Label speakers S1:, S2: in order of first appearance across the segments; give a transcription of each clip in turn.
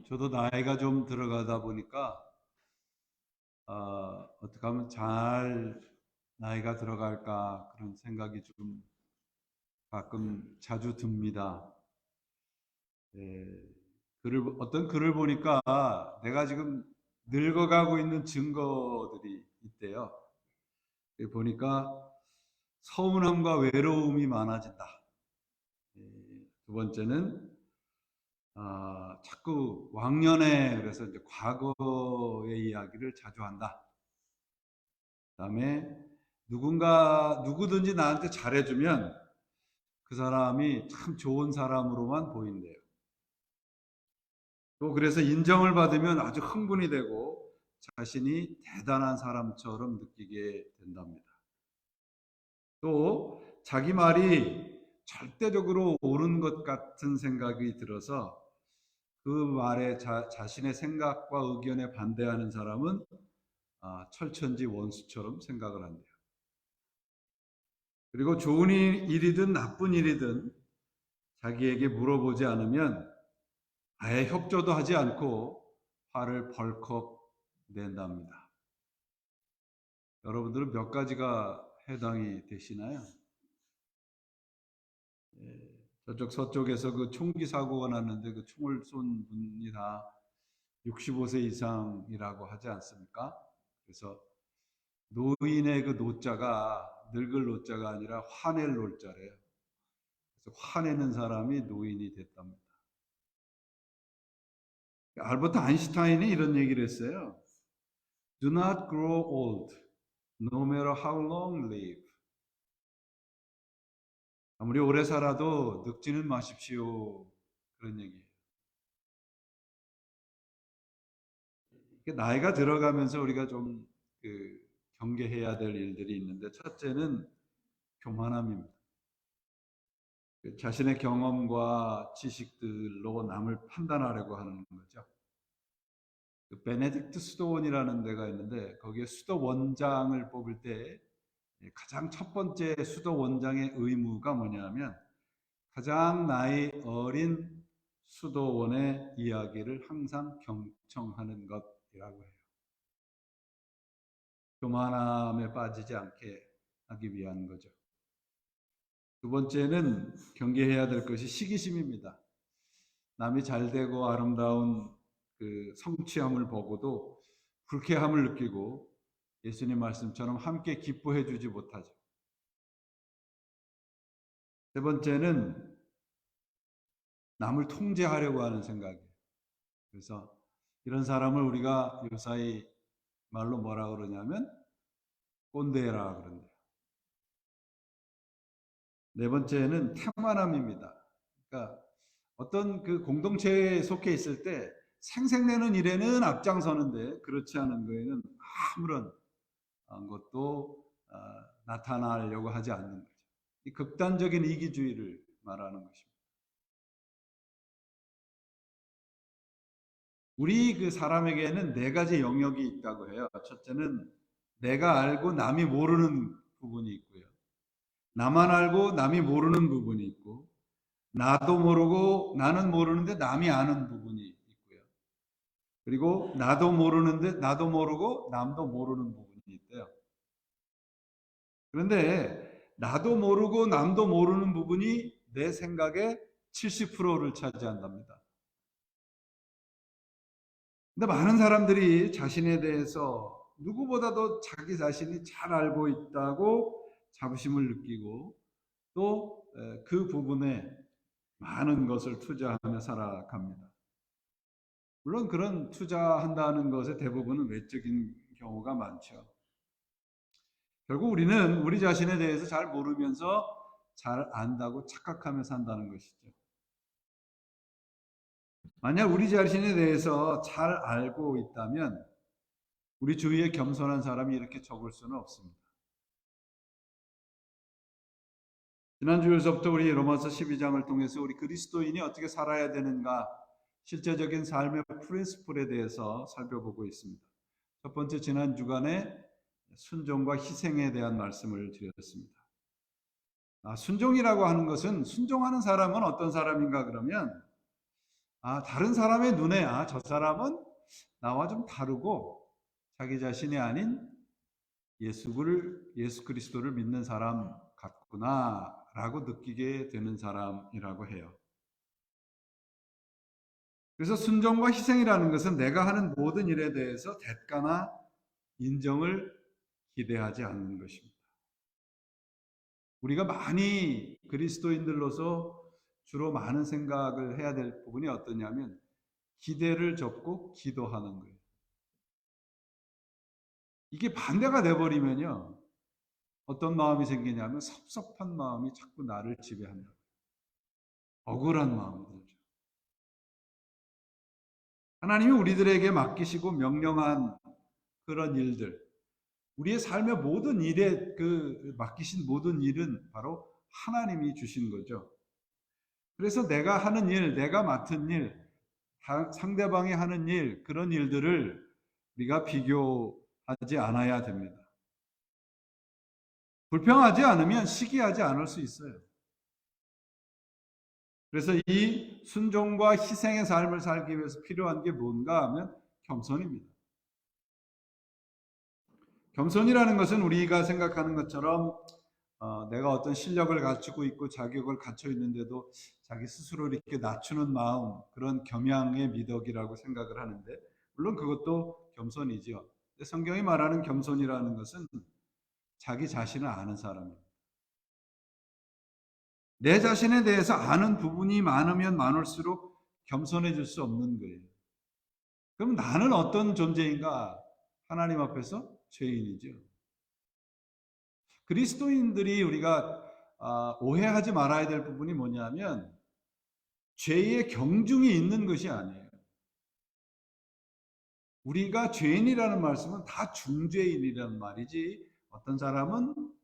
S1: 저도 나이가 좀 들어가다 보니까 어떻게 하면 잘 나이가 들어갈까 그런 생각이 좀 가끔 자주 듭니다. 예, 어떤 글을 보니까 내가 지금 늙어가고 있는 증거들이 있대요. 보니까 서운함과 외로움이 많아진다. 예, 두 번째는 자꾸 왕년에 그래서 이제 과거의 이야기를 자주 한다. 그다음에 누구든지 나한테 잘해주면 그 사람이 참 좋은 사람으로만 보인대요. 또 그래서 인정을 받으면 아주 흥분이 되고 자신이 대단한 사람처럼 느끼게 된답니다. 또 자기 말이 절대적으로 옳은 것 같은 생각이 들어서 그 말에 자신의 생각과 의견에 반대하는 사람은 철천지 원수처럼 생각을 한대요. 그리고 좋은 일이든 나쁜 일이든 자기에게 물어보지 않으면 아예 협조도 하지 않고 화를 벌컥 낸답니다. 여러분들은 몇 가지가 해당이 되시나요? 저쪽 서쪽에서 그 총기 사고가 났는데 그 총을 쏜 분이 다 65세 이상이라고 하지 않습니까? 그래서 노인의 그 노자가 늙을 노자가 아니라 화낼 노자래요. 그래서 화내는 사람이 노인이 됐답니다. 알버트 아인슈타인이 이런 얘기를 했어요. Do not grow old, no matter how long live. 아무리 오래 살아도 늙지는 마십시오. 그런 얘기예요. 나이가 들어가면서 우리가 좀 경계해야 될 일들이 있는데 첫째는 교만함입니다. 자신의 경험과 지식들로 남을 판단하려고 하는 거죠. 베네딕트 수도원이라는 데가 있는데 거기에 수도 원장을 뽑을 때 가장 첫 번째 수도 원장의 의무가 뭐냐면 가장 나이 어린 수도원의 이야기를 항상 경청하는 것이라고 해요. 교만함에 빠지지 않게 하기 위한 거죠. 두 번째는 경계해야 될 것이 시기심입니다. 남이 잘되고 아름다운 그 성취함을 보고도 불쾌함을 느끼고 예수님 말씀처럼 함께 기뻐해 주지 못하죠. 세 번째는 남을 통제하려고 하는 생각이에요. 그래서 이런 사람을 우리가 요사이 말로 뭐라 그러냐면 꼰대라 그런대요. 네 번째는 태만함입니다. 그러니까 어떤 그 공동체에 속해 있을 때 생색내는 일에는 앞장서는데 그렇지 않은 거에는 아무런 것도 나타나려고 하지 않는 거죠. 이 극단적인 이기주의를 말하는 것입니다. 우리 그 사람에게는 네 가지 영역이 있다고 해요. 첫째는 내가 알고 남이 모르는 부분이 있고요. 나만 알고 남이 모르는 부분이 있고, 나도 모르고 나는 모르는데 남이 아는 부분이 있고요. 그리고 나도 모르는데 나도 모르고 남도 모르는 부분이 있대요. 그런데 나도 모르고 남도 모르는 부분이 내 생각의 70%를 차지한답니다. 근데 많은 사람들이 자신에 대해서 누구보다도 자기 자신이 잘 알고 있다고 자부심을 느끼고 또 그 부분에 많은 것을 투자하며 살아갑니다. 물론 그런 투자한다는 것의 대부분은 외적인 경우가 많죠. 결국 우리는 우리 자신에 대해서 잘 모르면서 잘 안다고 착각하며 산다는 것이죠. 만약 우리 자신에 대해서 잘 알고 있다면 우리 주위에 겸손한 사람이 이렇게 적을 수는 없습니다. 지난주에서부터 우리 로마서 12장을 통해서 우리 그리스도인이 어떻게 살아야 되는가 실제적인 삶의 프린시플에 대해서 살펴보고 있습니다. 첫 번째 지난 주간에 순종과 희생에 대한 말씀을 드렸습니다. 순종이라고 하는 것은 순종하는 사람은 어떤 사람인가 그러면 다른 사람의 눈에 저 사람은 나와 좀 다르고 자기 자신이 아닌 예수 그리스도를 믿는 사람 같구나라고 느끼게 되는 사람이라고 해요. 그래서 순종과 희생이라는 것은 내가 하는 모든 일에 대해서 대가나 인정을 기대하지 않는 것입니다. 우리가 많이 그리스도인들로서 주로 많은 생각을 해야 될 부분이 어떠냐면 기대를 접고 기도하는 거예요. 이게 반대가 돼버리면요. 어떤 마음이 생기냐면 섭섭한 마음이 자꾸 나를 지배한다. 억울한 마음이 들죠. 하나님이 우리들에게 맡기시고 명령한 그런 일들, 우리의 삶의 모든 일에 맡기신 모든 일은 바로 하나님이 주신 거죠. 그래서 내가 하는 일, 내가 맡은 일, 상대방이 하는 일, 그런 일들을 우리가 비교하지 않아야 됩니다. 불평하지 않으면 시기하지 않을 수 있어요. 그래서 이 순종과 희생의 삶을 살기 위해서 필요한 게 뭔가 하면 겸손입니다. 겸손이라는 것은 우리가 생각하는 것처럼 내가 어떤 실력을 갖추고 있고 자격을 갖춰 있는데도 자기 스스로 이렇게 낮추는 마음, 그런 겸양의 미덕이라고 생각을 하는데, 물론 그것도 겸손이지요. 근데 성경이 말하는 겸손이라는 것은 자기 자신을 아는 사람입니다. 내 자신에 대해서 아는 부분이 많으면 많을수록 겸손해질 수 없는 거예요. 그럼 나는 어떤 존재인가? 하나님 앞에서 죄인이죠. 그리스도인들이 우리가 오해하지 말아야 될 부분이 뭐냐면 죄의 경중이 있는 것이 아니에요. 우리가 죄인이라는 말씀은 다 중죄인이라는 말이지, 어떤 사람은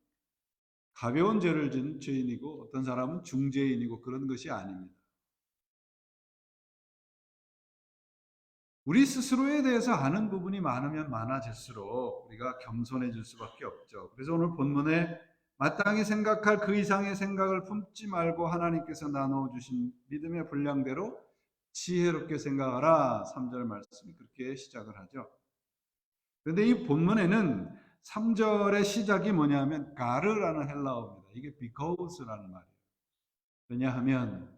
S1: 가벼운 죄를 지은 죄인이고 어떤 사람은 중죄인이고 그런 것이 아닙니다. 우리 스스로에 대해서 아는 부분이 많으면 많아질수록 우리가 겸손해질 수밖에 없죠. 그래서 오늘 본문에 마땅히 생각할 그 이상의 생각을 품지 말고 하나님께서 나누어 주신 믿음의 분량대로 지혜롭게 생각하라. 3절 말씀이 그렇게 시작을 하죠. 그런데 이 본문에는 3절의 시작이 뭐냐면 가르라는 헬라어입니다. 이게 because라는 말이에요. 왜냐하면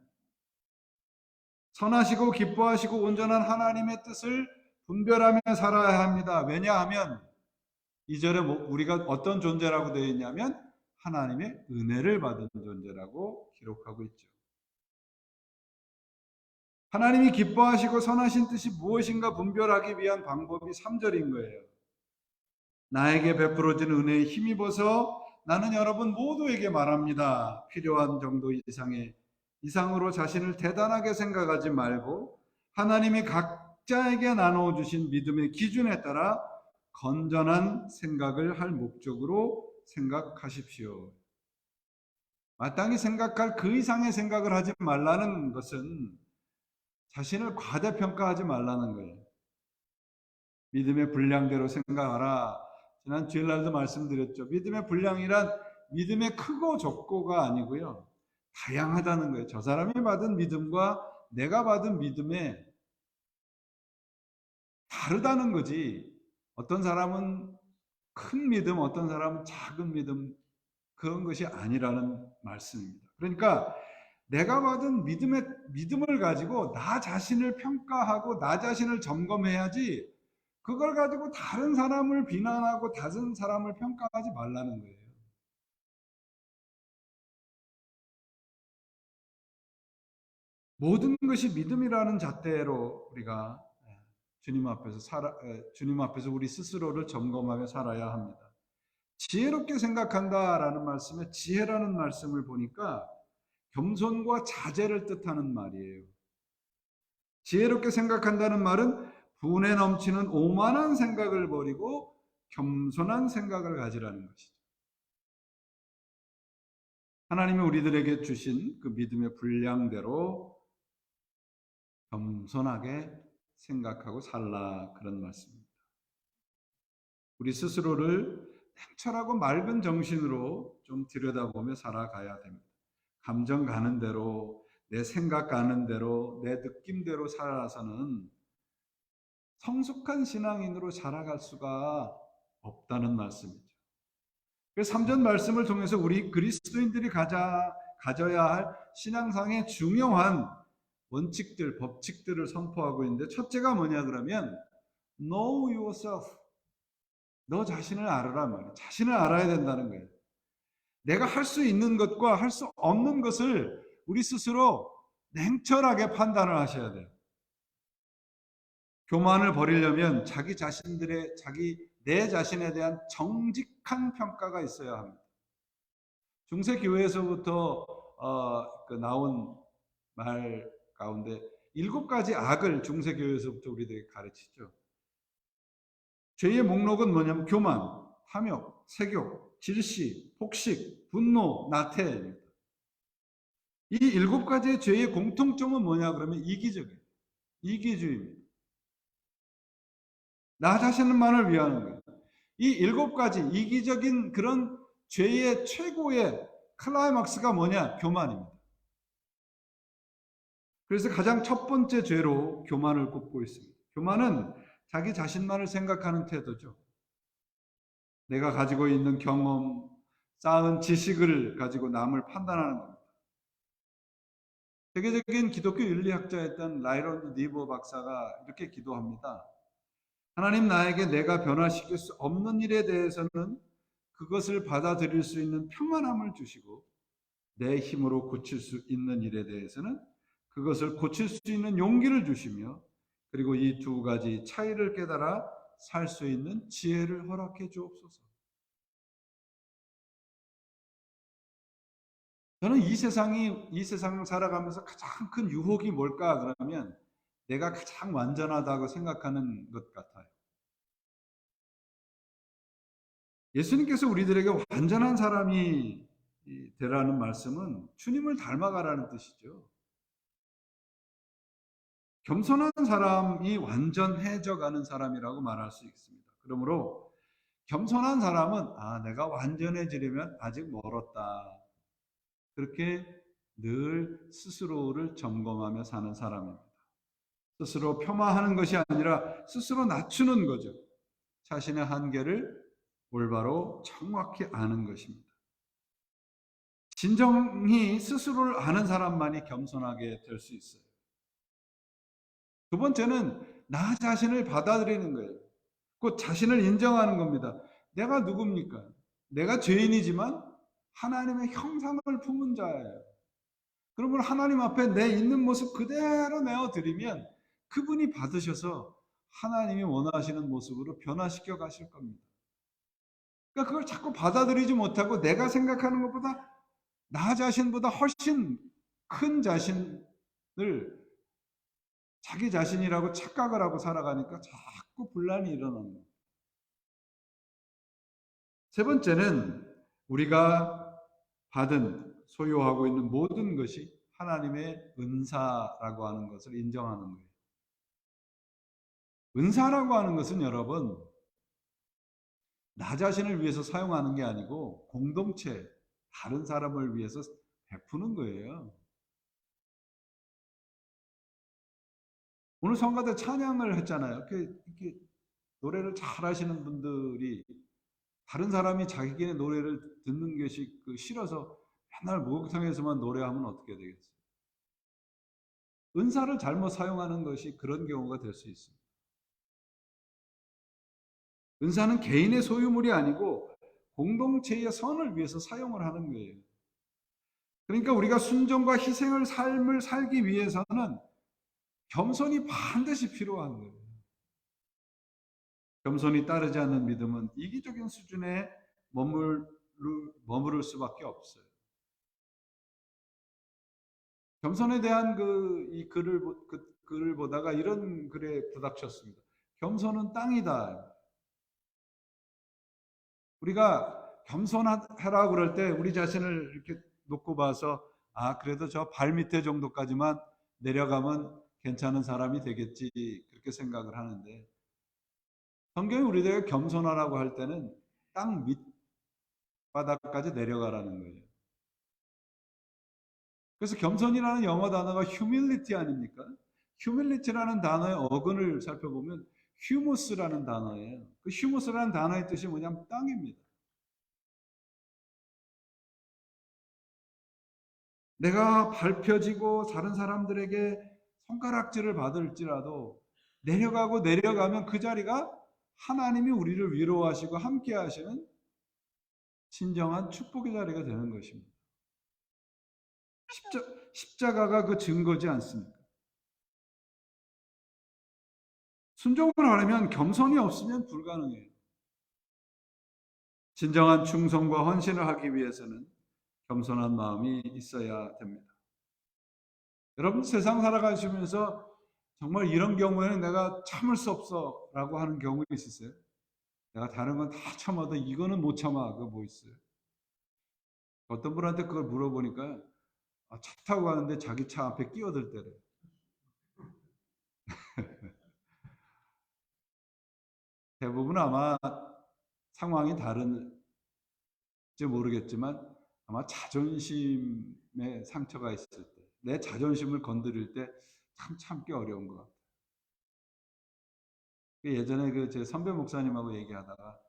S1: 선하시고 기뻐하시고 온전한 하나님의 뜻을 분별하며 살아야 합니다. 왜냐하면 2절에 우리가 어떤 존재라고 되어 있냐면 하나님의 은혜를 받은 존재라고 기록하고 있죠. 하나님이 기뻐하시고 선하신 뜻이 무엇인가 분별하기 위한 방법이 3절인 거예요. 나에게 베풀어진 은혜에 힘입어서 나는 여러분 모두에게 말합니다. 필요한 정도 이상으로 자신을 대단하게 생각하지 말고 하나님이 각자에게 나누어 주신 믿음의 기준에 따라 건전한 생각을 할 목적으로 생각하십시오. 마땅히 생각할 그 이상의 생각을 하지 말라는 것은 자신을 과대평가하지 말라는 거예요. 믿음의 분량대로 생각하라. 지난 주일날도 말씀드렸죠. 믿음의 분량이란 믿음의 크고 적고가 아니고요. 다양하다는 거예요. 저 사람이 받은 믿음과 내가 받은 믿음에 다르다는 거지. 어떤 사람은 큰 믿음, 어떤 사람은 작은 믿음, 그런 것이 아니라는 말씀입니다. 그러니까 내가 받은 믿음을 가지고 나 자신을 평가하고 나 자신을 점검해야지, 그걸 가지고 다른 사람을 비난하고 다른 사람을 평가하지 말라는 거예요. 모든 것이 믿음이라는 잣대로 우리가 주님 앞에서 우리 스스로를 점검하며 살아야 합니다. 지혜롭게 생각한다라는 말씀에 지혜라는 말씀을 보니까 겸손과 자제를 뜻하는 말이에요. 지혜롭게 생각한다는 말은 분에 넘치는 오만한 생각을 버리고 겸손한 생각을 가지라는 것이죠. 하나님이 우리들에게 주신 그 믿음의 분량대로 겸손하게 생각하고 살라, 그런 말씀입니다. 우리 스스로를 냉철하고 맑은 정신으로 좀 들여다보며 살아가야 됩니다. 감정 가는 대로 내 생각 가는 대로, 내 느낌대로 살아서는 성숙한 신앙인으로 자라갈 수가 없다는 말씀이죠. 그래서 3절 말씀을 통해서 우리 그리스도인들이 가져야 할 신앙상의 중요한 원칙들, 법칙들을 선포하고 있는데, 첫째가 뭐냐 그러면 know yourself. 너 자신을 알아라 말이에요. 자신을 알아야 된다는 거예요. 내가 할 수 있는 것과 할 수 없는 것을 우리 스스로 냉철하게 판단을 하셔야 돼요. 교만을 버리려면 내 자신에 대한 정직한 평가가 있어야 합니다. 중세교회에서부터 나온 말 가운데 7가지 악을 중세교회에서부터 우리들에게 가르치죠. 죄의 목록은 뭐냐면 교만, 탐욕, 색욕, 질시, 폭식, 분노, 나태입니다. 이 7가지의 죄의 공통점은 뭐냐 그러면 이기주의입니다. 나 자신만을 위하는 거예요. 이 7가지 이기적인 그런 죄의 최고의 클라이막스가 뭐냐? 교만입니다. 그래서 가장 첫 번째 죄로 교만을 꼽고 있습니다. 교만은 자기 자신만을 생각하는 태도죠. 내가 가지고 있는 경험, 쌓은 지식을 가지고 남을 판단하는 겁니다. 세계적인 기독교 윤리학자였던 라이런드 니버 박사가 이렇게 기도합니다. 하나님, 나에게 내가 변화시킬 수 없는 일에 대해서는 그것을 받아들일 수 있는 평안함을 주시고, 내 힘으로 고칠 수 있는 일에 대해서는 그것을 고칠 수 있는 용기를 주시며, 그리고 이 2가지 차이를 깨달아 살 수 있는 지혜를 허락해 주옵소서. 저는 이 세상을 살아가면서 가장 큰 유혹이 뭘까 그러면 내가 가장 완전하다고 생각하는 것 같아요. 예수님께서 우리들에게 완전한 사람이 되라는 말씀은 주님을 닮아가라는 뜻이죠. 겸손한 사람이 완전해져 가는 사람이라고 말할 수 있습니다. 그러므로 겸손한 사람은 내가 완전해지려면 아직 멀었다. 그렇게 늘 스스로를 점검하며 사는 사람입니다. 스스로 폄하하는 것이 아니라 스스로 낮추는 거죠. 자신의 한계를 올바로 정확히 아는 것입니다. 진정히 스스로를 아는 사람만이 겸손하게 될 수 있어요. 두 번째는 나 자신을 받아들이는 거예요. 곧 자신을 인정하는 겁니다. 내가 누굽니까? 내가 죄인이지만 하나님의 형상을 품은 자예요. 그러면 하나님 앞에 내 있는 모습 그대로 내어드리면 그분이 받으셔서 하나님이 원하시는 모습으로 변화시켜 가실 겁니다. 그러니까 그걸 자꾸 받아들이지 못하고 내가 생각하는 것보다 나 자신보다 훨씬 큰 자신을 자기 자신이라고 착각을 하고 살아가니까 자꾸 분란이 일어나는 거예요. 세 번째는 우리가 소유하고 있는 모든 것이 하나님의 은사라고 하는 것을 인정하는 거예요. 은사라고 하는 것은 여러분, 나 자신을 위해서 사용하는 게 아니고 공동체, 다른 사람을 위해서 베푸는 거예요. 오늘 성가대 찬양을 했잖아요. 이렇게 노래를 잘 하시는 분들이 다른 사람이 자기의 노래를 듣는 것이 싫어서 맨날 목욕탕에서만 노래하면 어떻게 되겠어요? 은사를 잘못 사용하는 것이 그런 경우가 될 수 있습니다. 은사는 개인의 소유물이 아니고 공동체의 선을 위해서 사용을 하는 거예요. 그러니까 우리가 순종과 삶을 살기 위해서는 겸손이 반드시 필요한 거예요. 겸손이 따르지 않는 믿음은 이기적인 수준에 머무를 수밖에 없어요. 겸손에 대한 이 글을 보다가 이런 글에 부닥쳤습니다. 겸손은 땅이다. 우리가 겸손하라 그럴 때 우리 자신을 이렇게 놓고 봐서 그래도 저 발밑에 정도까지만 내려가면 괜찮은 사람이 되겠지 그렇게 생각을 하는데 성경이 우리들에게 겸손하라고 할 때는 땅 밑바닥까지 내려가라는 거예요. 그래서 겸손이라는 영어 단어가 humility 아닙니까? humility라는 단어의 어근을 살펴보면 humus라는 단어예요. 그 humus라는 단어의 뜻이 뭐냐면 땅입니다. 내가 밟혀지고 다른 사람들에게 손가락질을 받을지라도 내려가고 내려가면 그 자리가 하나님이 우리를 위로하시고 함께 하시는 진정한 축복의 자리가 되는 것입니다. 십자가가 그 증거지 않습니까? 순종을 하려면 겸손이 없으면 불가능해요. 진정한 충성과 헌신을 하기 위해서는 겸손한 마음이 있어야 됩니다. 여러분 세상 살아가시면서 정말 이런 경우에는 내가 참을 수 없어 라고 하는 경우 있으세요? 내가 다른 건 다 참아도 이거는 못 참아. 그거 뭐 있어요? 어떤 분한테 그걸 물어보니까 차 타고 가는데 자기 차 앞에 끼어들 때래. 대부분 아마 상황이 다른지 모르겠지만 아마 자존심에 상처가 있을 때, 내 자존심을 건드릴 때 참 참기 어려운 것 같아요. 예전에 그 제 선배 목사님하고 얘기하다가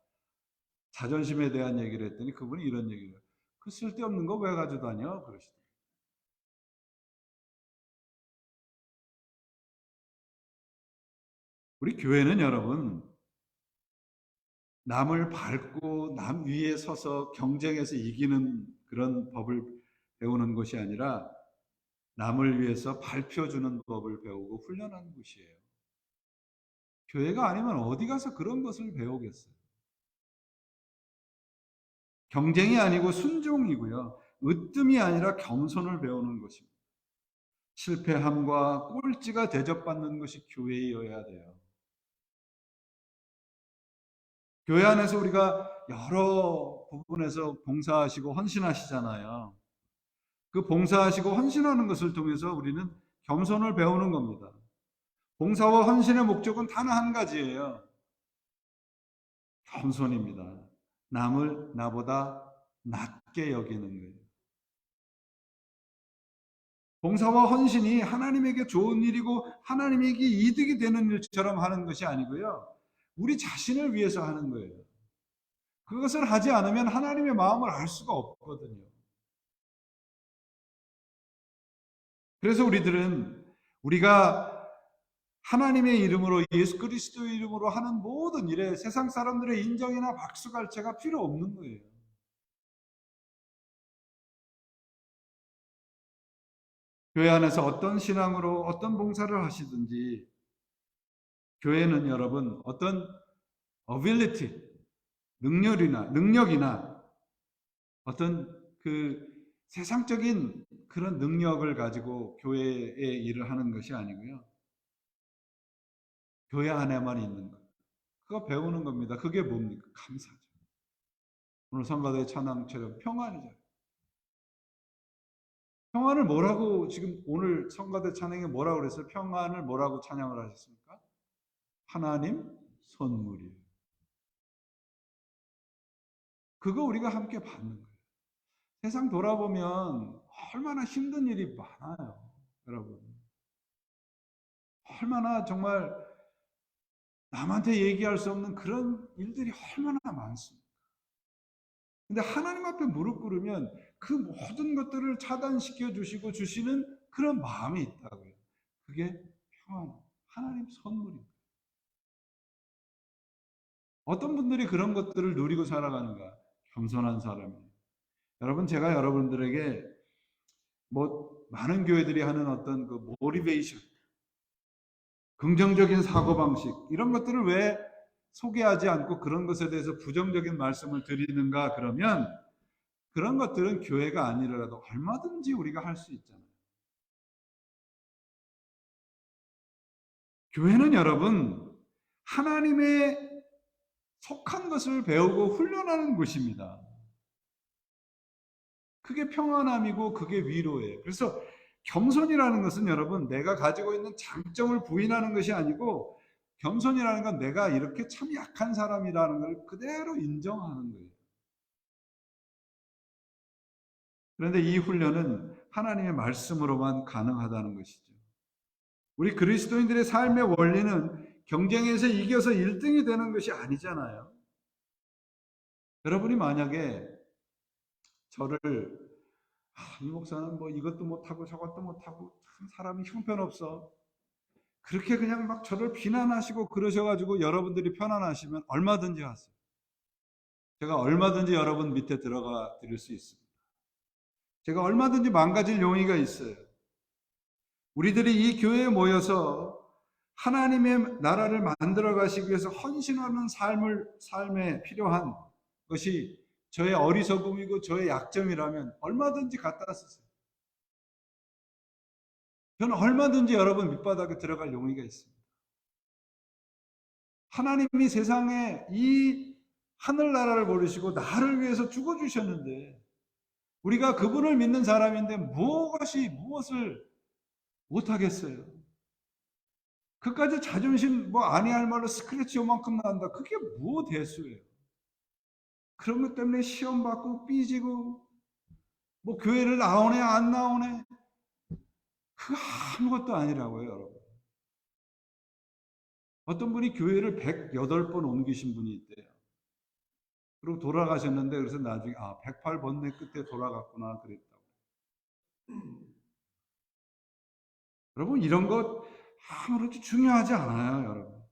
S1: 자존심에 대한 얘기를 했더니 그분이 이런 얘기를 해요. 그 쓸데없는 거 왜 가지고 다녀? 그러시더라고요. 우리 교회는 여러분 남을 밟고 남 위에 서서 경쟁해서 이기는 그런 법을 배우는 것이 아니라 남을 위해서 밟혀주는 법을 배우고 훈련하는 곳이에요. 교회가 아니면 어디 가서 그런 것을 배우겠어요? 경쟁이 아니고 순종이고요. 으뜸이 아니라 겸손을 배우는 것입니다. 실패함과 꼴찌가 대접받는 것이 교회여야 돼요. 교회 안에서 우리가 여러 부분에서 봉사하시고 헌신하시잖아요. 그 봉사하시고 헌신하는 것을 통해서 우리는 겸손을 배우는 겁니다. 봉사와 헌신의 목적은 단 한 가지예요. 겸손입니다. 남을 나보다 낮게 여기는 거예요. 봉사와 헌신이 하나님에게 좋은 일이고 하나님에게 이득이 되는 일처럼 하는 것이 아니고요. 우리 자신을 위해서 하는 거예요. 그것을 하지 않으면 하나님의 마음을 알 수가 없거든요. 그래서 우리가 하나님의 이름으로 예수 그리스도의 이름으로 하는 모든 일에 세상 사람들의 인정이나 박수갈채가 필요 없는 거예요. 교회 안에서 어떤 신앙으로 어떤 봉사를 하시든지 교회는 여러분 어떤 ability, 능력이나 어떤 그 세상적인 그런 능력을 가지고 교회의 일을 하는 것이 아니고요. 교회 안에만 있는 것. 그거 배우는 겁니다. 그게 뭡니까? 감사죠. 오늘 성가대 찬양처럼 평안이죠. 평안을 뭐라고 지금 오늘 성가대 찬양에 뭐라고 그랬어요? 평안을 뭐라고 찬양을 하셨습니까? 하나님 선물이에요. 그거 우리가 함께 받는 거예요. 세상 돌아보면 얼마나 힘든 일이 많아요. 여러분. 얼마나 정말 남한테 얘기할 수 없는 그런 일들이 얼마나 많습니다. 근데 하나님 앞에 무릎 꿇으면 그 모든 것들을 차단시켜 주시고 주시는 그런 마음이 있다고요. 그게 평안, 하나님 선물입니다. 어떤 분들이 그런 것들을 누리고 살아가는가? 겸손한 사람이에요. 여러분, 제가 여러분들에게 많은 교회들이 하는 어떤 그 모티베이션, 긍정적인 사고방식, 이런 것들을 왜 소개하지 않고 그런 것에 대해서 부정적인 말씀을 드리는가 그러면 그런 것들은 교회가 아니더라도 얼마든지 우리가 할 수 있잖아요. 교회는 여러분 하나님의 속한 것을 배우고 훈련하는 곳입니다. 그게 평안함이고 그게 위로예요. 그래서 겸손이라는 것은 여러분 내가 가지고 있는 장점을 부인하는 것이 아니고 겸손이라는 건 내가 이렇게 참 약한 사람이라는 걸 그대로 인정하는 거예요. 그런데 이 훈련은 하나님의 말씀으로만 가능하다는 것이죠. 우리 그리스도인들의 삶의 원리는 경쟁에서 이겨서 1등이 되는 것이 아니잖아요. 여러분이 만약에 저를 이 목사는 뭐 이것도 못하고 저것도 못하고 참 사람이 형편없어, 그렇게 그냥 막 저를 비난하시고 그러셔가지고 여러분들이 편안하시면 얼마든지 하세요. 제가 얼마든지 여러분 밑에 들어가 드릴 수 있습니다. 제가 얼마든지 망가질 용의가 있어요. 우리들이 이 교회에 모여서 하나님의 나라를 만들어 가시기 위해서 헌신하는 삶에 필요한 것이 저의 어리석음이고 저의 약점이라면 얼마든지 갖다 쓰세요. 저는 얼마든지 여러분 밑바닥에 들어갈 용의가 있습니다. 하나님이 세상에 이 하늘나라를 버리시고 나를 위해서 죽어주셨는데, 우리가 그분을 믿는 사람인데 무엇을 못하겠어요? 그까지 자존심 아니할 말로 스크래치 요만큼 난다. 그게 뭐 대수예요? 그런 것 때문에 시험 받고 삐지고 교회를 나오네 안 나오네, 그거 아무것도 아니라고요, 여러분. 어떤 분이 교회를 108번 옮기신 분이 있대요. 그리고 돌아가셨는데, 그래서 나중에 108번째 끝에 돌아갔구나 그랬다고. 여러분, 이런 것 아무렇게 중요하지 않아요, 여러분.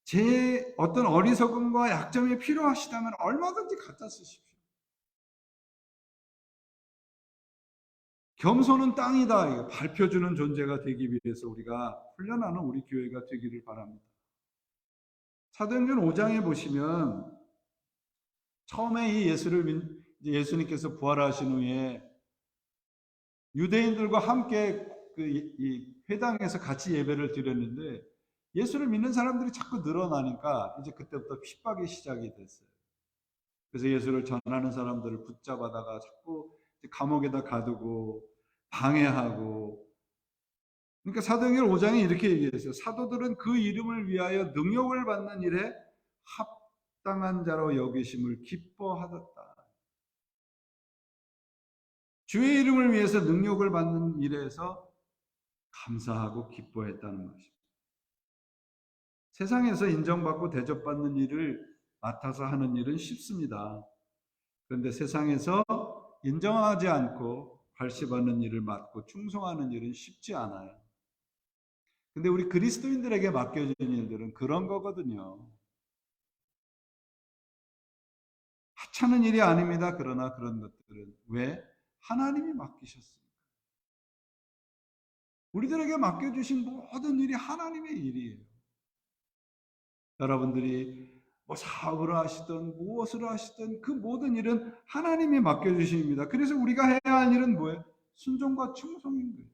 S1: 제 어떤 어리석음과 약점이 필요하시다면 얼마든지 갖다 쓰십시오. 겸손은 땅이다, 밝혀주는 존재가 되기 위해서 우리가 훈련하는 우리 교회가 되기를 바랍니다. 사도행전 5장에 보시면 처음에 이 예수님께서 부활하신 후에 유대인들과 함께 이 회당에서 같이 예배를 드렸는데, 예수를 믿는 사람들이 자꾸 늘어나니까 이제 그때부터 핍박이 시작이 됐어요. 그래서 예수를 전하는 사람들을 붙잡아다가 자꾸 감옥에다 가두고 방해하고. 그러니까 사도행전 5장에 이렇게 얘기했어요. 사도들은 그 이름을 위하여 능욕을 받는 일에 합당한 자로 여기심을 기뻐하였다. 주의 이름을 위해서 능욕을 받는 일에서 감사하고 기뻐했다는 것입니다. 세상에서 인정받고 대접받는 일을 맡아서 하는 일은 쉽습니다. 그런데 세상에서 인정하지 않고 발시받는 일을 맡고 충성하는 일은 쉽지 않아요. 근데 우리 그리스도인들에게 맡겨진 일들은 그런 거거든요. 하찮은 일이 아닙니다. 그러나 그런 것들은 왜? 하나님이 맡기셨습니다. 우리들에게 맡겨주신 모든 일이 하나님의 일이에요. 여러분들이 사업을 하시든 무엇을 하시든 그 모든 일은 하나님이 맡겨주십니다. 그래서 우리가 해야 할 일은 뭐예요? 순종과 충성인 거예요.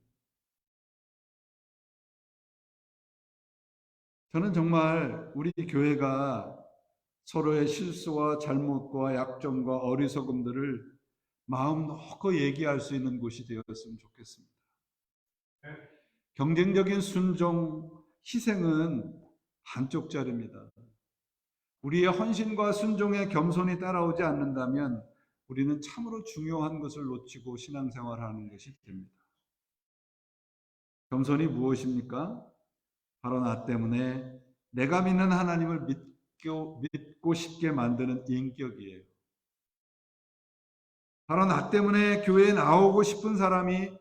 S1: 저는 정말 우리 교회가 서로의 실수와 잘못과 약점과 어리석음들을 마음 놓고 얘기할 수 있는 곳이 되었으면 좋겠습니다. 경쟁적인 순종, 희생은 한쪽짜리입니다. 우리의 헌신과 순종의 겸손이 따라오지 않는다면 우리는 참으로 중요한 것을 놓치고 신앙생활하는 것이 됩니다. 겸손이 무엇입니까? 바로 나 때문에 내가 믿는 하나님을 믿고 싶게 만드는 인격이에요. 바로 나 때문에 교회에 나오고 싶은 사람이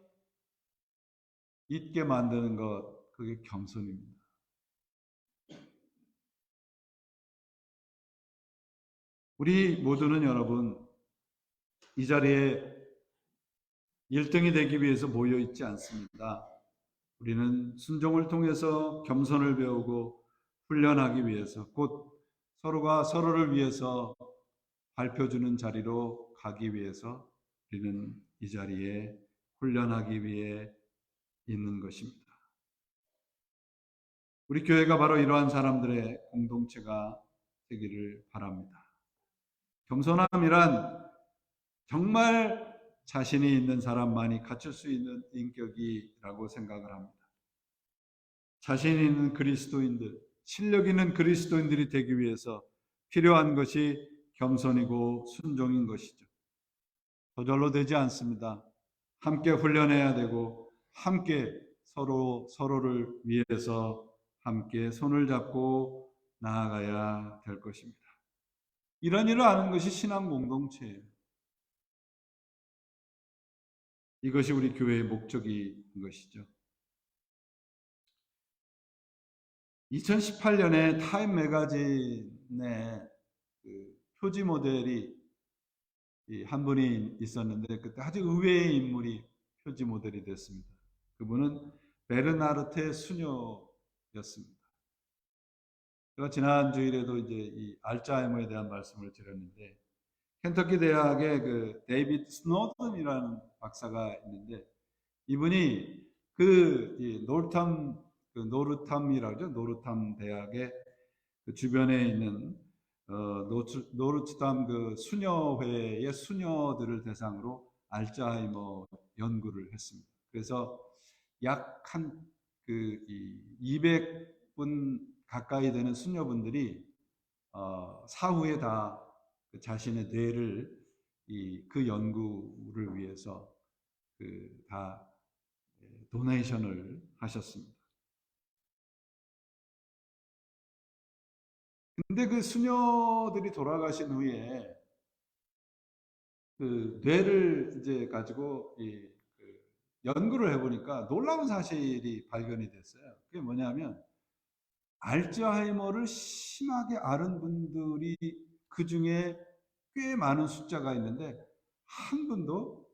S1: 있게 만드는 것, 그게 겸손입니다. 우리 모두는 여러분, 이 자리에 1등이 되기 위해서 모여 있지 않습니다. 우리는 순종을 통해서 겸손을 배우고 훈련하기 위해서, 곧 서로가 서로를 위해서 밝혀주는 자리로 가기 위해서 우리는 이 자리에 훈련하기 위해 있는 것입니다. 우리 교회가 바로 이러한 사람들의 공동체가 되기를 바랍니다. 겸손함이란 정말 자신이 있는 사람만이 갖출 수 있는 인격이라고 생각을 합니다. 자신 있는 그리스도인들, 실력 있는 그리스도인들이 되기 위해서 필요한 것이 겸손이고 순종인 것이죠. 저절로 되지 않습니다. 함께 훈련해야 되고 함께 서로를 위해서 함께 손을 잡고 나아가야 될 것입니다. 이런 일을 아는 것이 신앙 공동체예요. 이것이 우리 교회의 목적인 것이죠. 2018년에 타임 매거진의 그 표지 모델이 한 분이 있었는데 그때 아주 의외의 인물이 표지 모델이 됐습니다. 그분은 베르나르트의 수녀였습니다. 제가 지난 주일에도 이제 이 알츠하이머에 대한 말씀을 드렸는데 켄터키 대학의 그 데이비드 스노든이라는 박사가 있는데 이분이 그 노르탐이라고 하죠. 노르탐 대학의 그 주변에 있는 노르츠담 그 수녀회의 수녀들을 대상으로 알츠하이머 연구를 했습니다. 그래서 약 한 그 200분 가까이 되는 수녀분들이 사후에 다 그 자신의 뇌를 그 연구를 위해서 다 도네이션을 하셨습니다. 근데 그 수녀들이 돌아가신 후에 그 뇌를 이제 가지고 연구를 해보니까 놀라운 사실이 발견이 됐어요. 그게 뭐냐면 알츠하이머를 심하게 앓은 분들이 그 중에 꽤 많은 숫자가 있는데 한 분도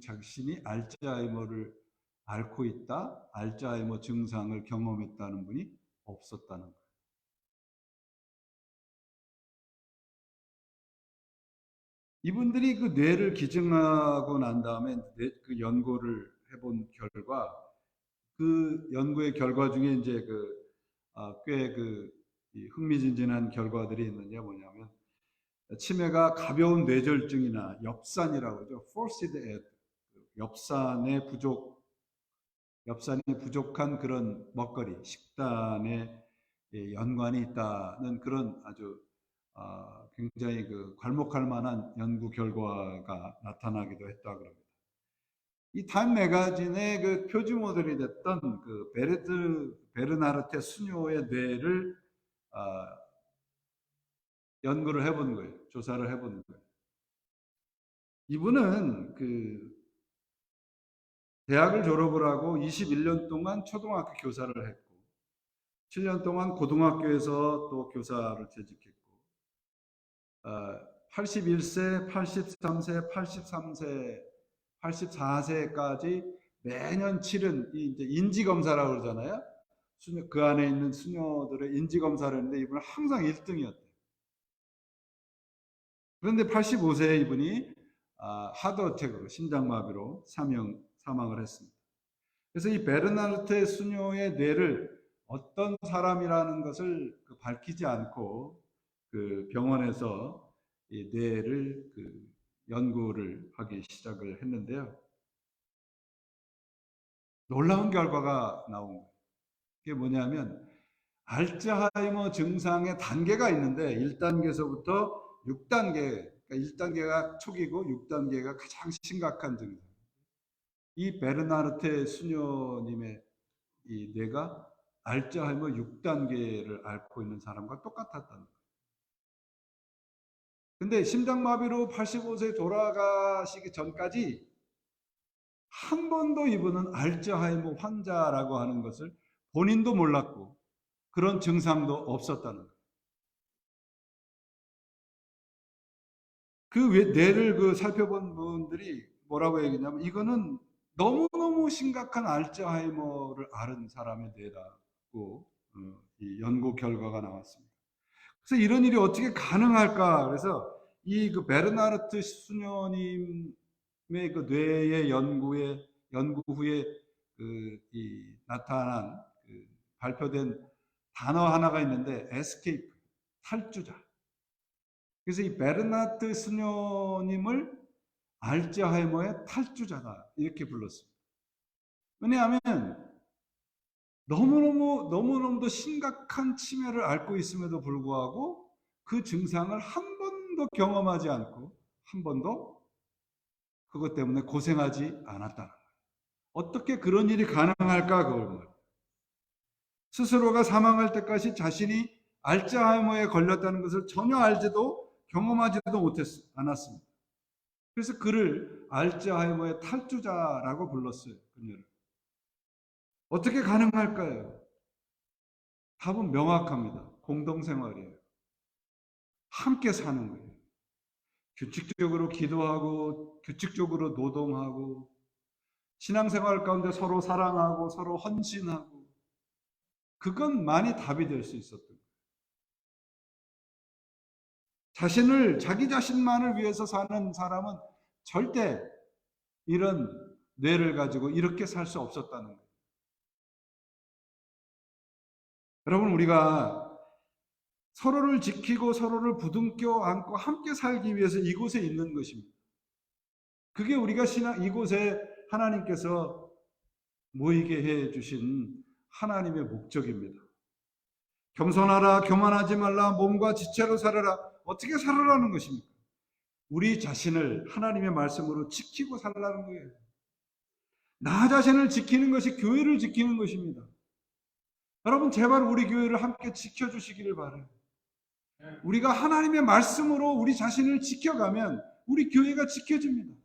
S1: 자신이 알츠하이머를 앓고 있다, 알츠하이머 증상을 경험했다는 분이 없었다는 거예요. 이분들이 그 뇌를 기증하고 난 다음에 그 연구를 해본 결과, 그 연구의 결과 중에 이제 꽤 흥미진진한 결과들이 있는게 뭐냐면 치매가 가벼운 뇌졸중이나 엽산이라고 그러죠. forced aid, 엽산이 부족한 그런 먹거리, 식단에 연관이 있다는 그런 아주 굉장히 괄목할 만한 연구 결과가 나타나기도 했다 그럽니다. 이 타임 매거진의 그 표지 모델이 됐던 그 베르나르테 수녀의 뇌를 연구를 해본 거예요. 조사를 해본 거예요. 이분은 대학을 졸업을 하고 21년 동안 초등학교 교사를 했고 7년 동안 고등학교에서 또 교사를 재직했고 81세, 83세, 84세까지 매년 치른 이제 인지검사라고 그러잖아요. 그 안에 있는 수녀들의 인지검사를 했는데 이분은 항상 1등이었대요. 그런데 85세에 이분이 하드어택으로 심장마비로 사망을 했습니다. 그래서 이 베르나르트 수녀의 뇌를 어떤 사람이라는 것을 밝히지 않고 그 병원에서 이 뇌를 연구를 하기 시작을 했는데요. 놀라운 결과가 나온 거예요. 그게 뭐냐면 알츠하이머 증상의 단계가 있는데 1단계에서부터 6단계, 그러니까 1단계가 초기고 6단계가 가장 심각한 증상. 이 베르나르테 수녀님의 이 뇌가 알츠하이머 6단계를 앓고 있는 사람과 똑같았다는 거예요. 근데 심장마비로 85세 돌아가시기 전까지 한 번도 이분은 알츠하이머 환자라고 하는 것을 본인도 몰랐고 그런 증상도 없었다는 거예요. 그 뇌를 살펴본 분들이 뭐라고 얘기했냐면 이거는 너무너무 심각한 알츠하이머를 앓은 사람의 뇌라고 이 연구 결과가 나왔습니다. 그래서 이런 일이 어떻게 가능할까? 그래서 이 베르나르트 수녀님의 그 뇌의 연구 후에 나타난 발표된 단어 하나가 있는데 escape, 탈주자. 그래서 이 베르나르트 수녀님을 알츠하이머의 탈주자다 이렇게 불렀습니다. 왜냐하면 너무너무도 심각한 치매를 앓고 있음에도 불구하고 그 증상을 한 번도 경험하지 않고 한 번도 그것 때문에 고생하지 않았다는 거예요. 어떻게 그런 일이 가능할까? 그걸 말이에요. 스스로가 사망할 때까지 자신이 알츠하이머에 걸렸다는 것을 전혀 알지도 경험하지도 않았습니다. 그래서 그를 알츠하이머의 탈주자라고 불렀어요. 그녀를. 어떻게 가능할까요? 답은 명확합니다. 공동생활이에요. 함께 사는 거예요. 규칙적으로 기도하고 규칙적으로 노동하고 신앙생활 가운데 서로 사랑하고 서로 헌신하고 그것만이 답이 될 수 있었던 거예요. 자기 자신만을 위해서 사는 사람은 절대 이런 뇌를 가지고 이렇게 살 수 없었다는 거예요. 여러분, 우리가 서로를 지키고 서로를 부둥켜 안고 함께 살기 위해서 이곳에 있는 것입니다. 그게 우리가 이곳에 하나님께서 모이게 해 주신 하나님의 목적입니다. 겸손하라, 교만하지 말라, 몸과 지체로 살아라. 어떻게 살아라는 것입니까? 우리 자신을 하나님의 말씀으로 지키고 살라는 거예요. 나 자신을 지키는 것이 교회를 지키는 것입니다. 여러분, 제발 우리 교회를 함께 지켜주시기를 바라요. 우리가 하나님의 말씀으로 우리 자신을 지켜가면 우리 교회가 지켜집니다.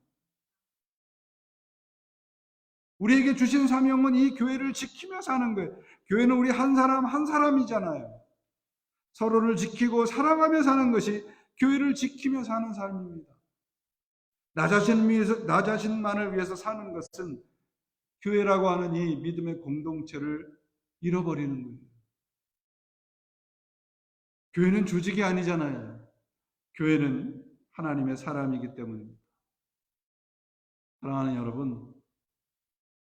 S1: 우리에게 주신 사명은 이 교회를 지키며 사는 거예요. 교회는 우리 한 사람 한 사람이잖아요. 서로를 지키고 사랑하며 사는 것이 교회를 지키며 사는 삶입니다. 나 자신만을 위해서 사는 것은 교회라고 하는 이 믿음의 공동체를 잃어버리는 거예요. 교회는 조직이 아니잖아요. 교회는 하나님의 사람이기 때문입니다. 사랑하는 여러분,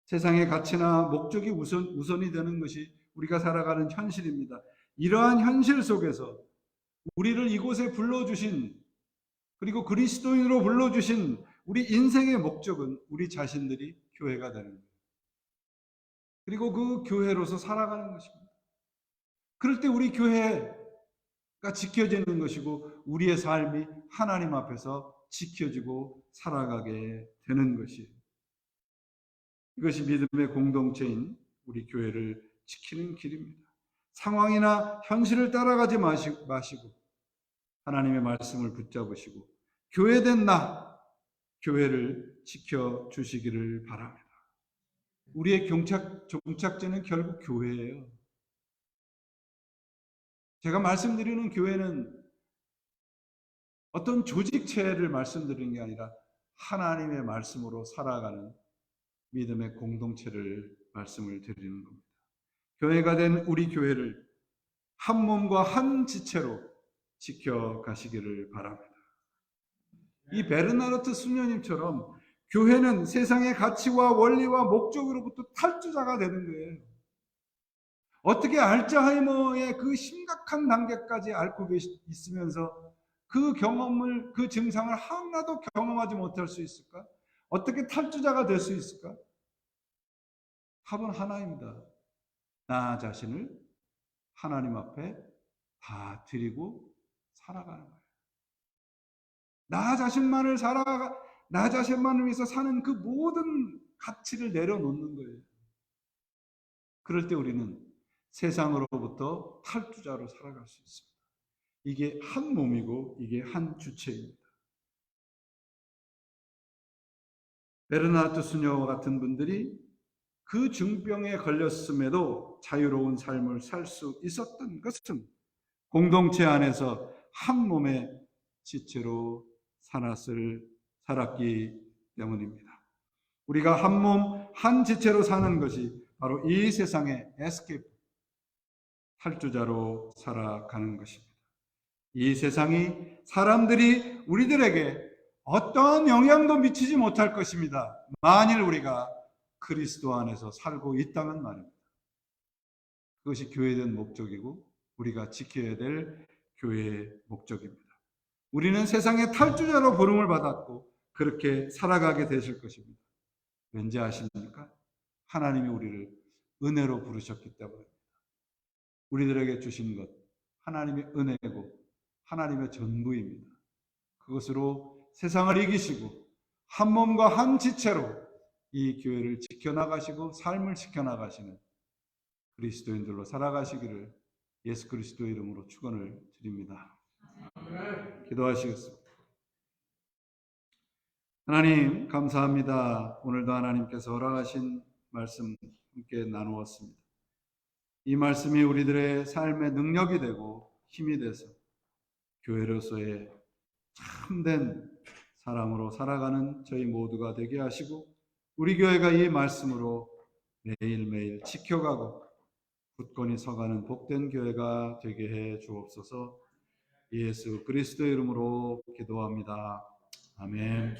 S1: 세상의 가치나 목적이 우선이 되는 것이 우리가 살아가는 현실입니다. 이러한 현실 속에서 우리를 이곳에 불러주신, 그리고 그리스도인으로 불러주신 우리 인생의 목적은 우리 자신들이 교회가 되는 거예요. 그리고 그 교회로서 살아가는 것입니다. 그럴 때 우리 교회가 지켜지는 것이고 우리의 삶이 하나님 앞에서 지켜지고 살아가게 되는 것이에요. 이것이 믿음의 공동체인 우리 교회를 지키는 길입니다. 상황이나 현실을 따라가지 마시고 하나님의 말씀을 붙잡으시고 교회된 교회를 지켜주시기를 바랍니다. 우리의 종착지는 결국 교회예요. 제가 말씀드리는 교회는 어떤 조직체를 말씀드리는 게 아니라 하나님의 말씀으로 살아가는 믿음의 공동체를 말씀을 드리는 겁니다. 교회가 된 우리 교회를 한 몸과 한 지체로 지켜가시기를 바랍니다. 이 베르나르트 수녀님처럼 교회는 세상의 가치와 원리와 목적으로부터 탈주자가 되는 거예요. 어떻게 알츠하이머의 그 심각한 단계까지 앓고 있으면서 그 경험을, 그 증상을 하나도 경험하지 못할 수 있을까? 어떻게 탈주자가 될 수 있을까? 답은 하나입니다. 나 자신을 하나님 앞에 다 드리고 살아가는 거예요. 나 자신만을 위해서 사는 그 모든 가치를 내려놓는 거예요. 그럴 때 우리는 세상으로부터 탈주자로 살아갈 수 있습니다. 이게 한 몸이고 이게 한 주체입니다. 베르나르트 수녀와 같은 분들이 그 중병에 걸렸음에도 자유로운 삶을 살 수 있었던 것은 공동체 안에서 한 몸의 지체로 살았기 때문입니다. 우리가 한 몸, 한 지체로 사는 것이 바로 이 세상의 에스케이프, 탈주자로 살아가는 것입니다. 이 세상이 사람들이 우리들에게 어떠한 영향도 미치지 못할 것입니다. 만일 우리가 그리스도 안에서 살고 있다면 말입니다. 그것이 교회된 목적이고 우리가 지켜야 될 교회의 목적입니다. 우리는 세상의 탈주자로 부름을 받았고 그렇게 살아가게 되실 것입니다. 왠지 아십니까? 하나님이 우리를 은혜로 부르셨기 때문입니다. 우리들에게 주신 것, 하나님의 은혜고 하나님의 전부입니다. 그것으로 세상을 이기시고 한 몸과 한 지체로 이 교회를 지켜나가시고 삶을 지켜나가시는 그리스도인들로 살아가시기를 예수 그리스도 이름으로 축원을 드립니다. 기도하시겠습니다. 하나님 감사합니다. 오늘도 하나님께서 허락하신 말씀 함께 나누었습니다. 이 말씀이 우리들의 삶의 능력이 되고 힘이 돼서 교회로서의 참된 사람으로 살아가는 저희 모두가 되게 하시고 우리 교회가 이 말씀으로 매일매일 지켜가고 굳건히 서가는 복된 교회가 되게 해 주옵소서. 예수 그리스도 이름으로 기도합니다. 아멘.